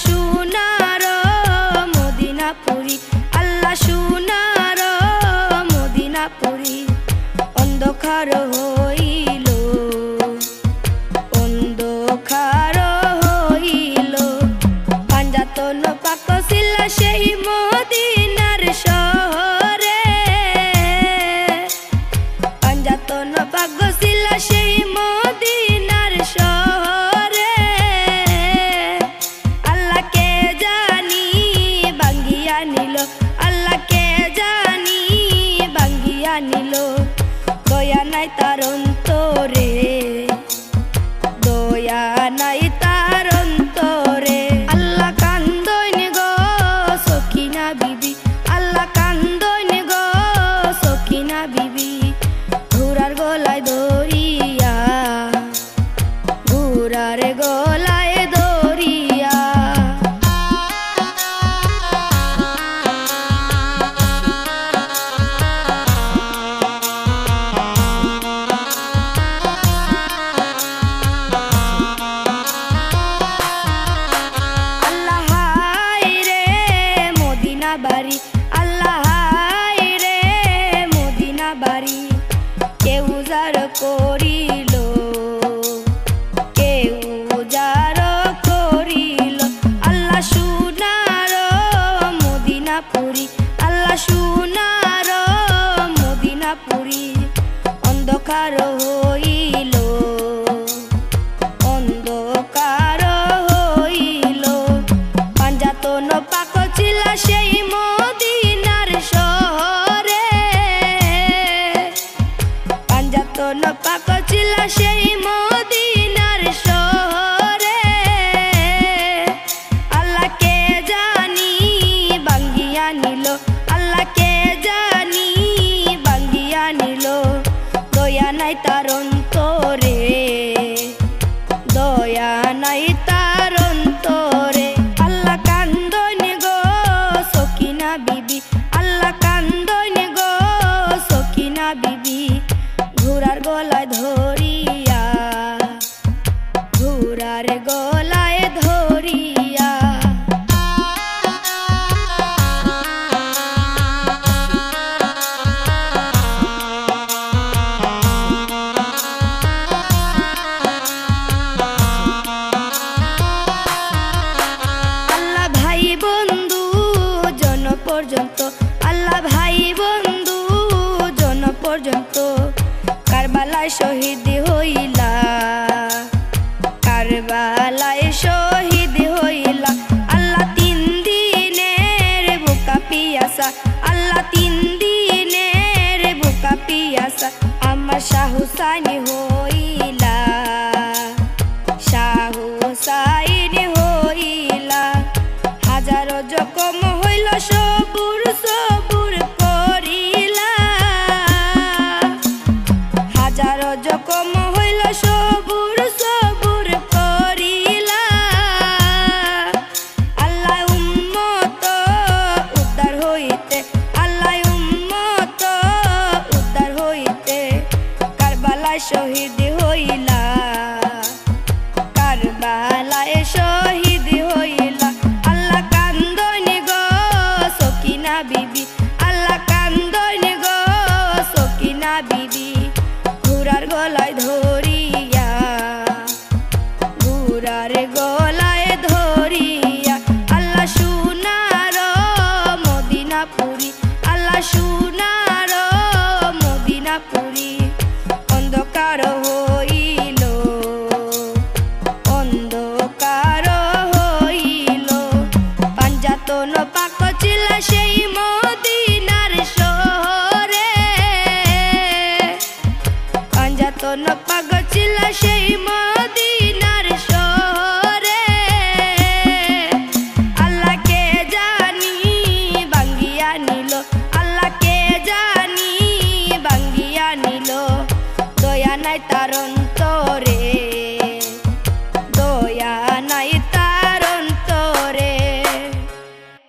সোনার মদিনাপুরী, আল্লাহ সোনার মদিনাপুরী। অন্ধকার হইল, অন্ধকার হইল, পাঞ্জাতন পাক ছিল সেই মদিনার শহরে, পাঞ্জাতন পাক ছিল সেই মদিনার শহরে। আল্লাহকে জানি ভাঙ্গিয়া নিল, আল্লাহকে জানি ভাঙ্গিয়া নিল। দয়া নাই তার অন্তরে, দয়া নাই তার অন্তরে। আল্লাহ কান্দইন গো সকিনা বিবি, আল্লাহ কান্দইন গো সকিনা বিবি। ঘোড়ার গলায় দরিয়া, ঘোড়ার গলায় দরিয়া। বাড়ি আল্লাহ হায় রে মদিনা বাড়ি। কেউ যার করিল, কেউ যার করিল। আল্লাহ সোনার মদিনাপুরী, আল্লাহ সোনার মদিনাপুরী। অন্ধকার হইল, অন্ধকার হইল, পাঞ্জাতন পাক ছিল সেই মদিনার শহরে, পাঞ্জাতন পাক ছিল সেই মদিনার শহরে। আল্লাহকে জানি ভাঙ্গিয়া নিল, আল্লাহকে জানি ভাঙ্গিয়া নিল। দয়া নাই তার অন্তরে, দয়া নাই তার অন্তরে। আল্লাহ কান্দইন গো সকিনা বিবি, আল্লাহ কান্দইন গো সকিনা বিবি। ঘোড়ার গলায় ধরিয়া, ঘোড়ার গলায় ধরিয়া। আল্লাহ ভাই বন্ধু জন পর্যন্ত, আল্লাহ ভাই বন্ধু জন পর্যন্ত। কারবালায় শহীদ হইলা, কারবালায় শহীদ হইলা। আল্লাহ 3 দিনের বুকা পিয়াসা, আল্লাহ 3 দিনের বুকা পিয়াসা। আমার শাহ হুসাইন হইলা, শাহ হুসাইন হইলা। হাজারো জখম হইল সবুর সবুর করিলা, হাজারো জখম হইল সবুর সবুর করিলা। আল্লাহ উম্মত উদ্ধার হইতে, আল্লাহ উম্মত উদ্ধার হইতে। কারবালায় শহীদ হইলা, কারবালায় শহীদ হইলা। আল্লাহ কান্দইন গো সকিনা বিবি, আল্লাহ কান্দইন গো সকিনা বিবি। ঘোড়ার গলায় ধরিয়া, ঘোড়ার গলায় ধরিয়া। আল্লাহ সোনার মদিনাপুরী, আল্লাহ সোনার মদিনাপুরী। অন্ধকার হইল, অন্ধকার হইল, পাঞ্জাতন পাক ছিল সেই মদিনার শহরে, পাঞ্জাতন পাক ছিল সেই মদিনার শহরে। আল্লাহকে জানি ভাঙ্গিয়া নিল,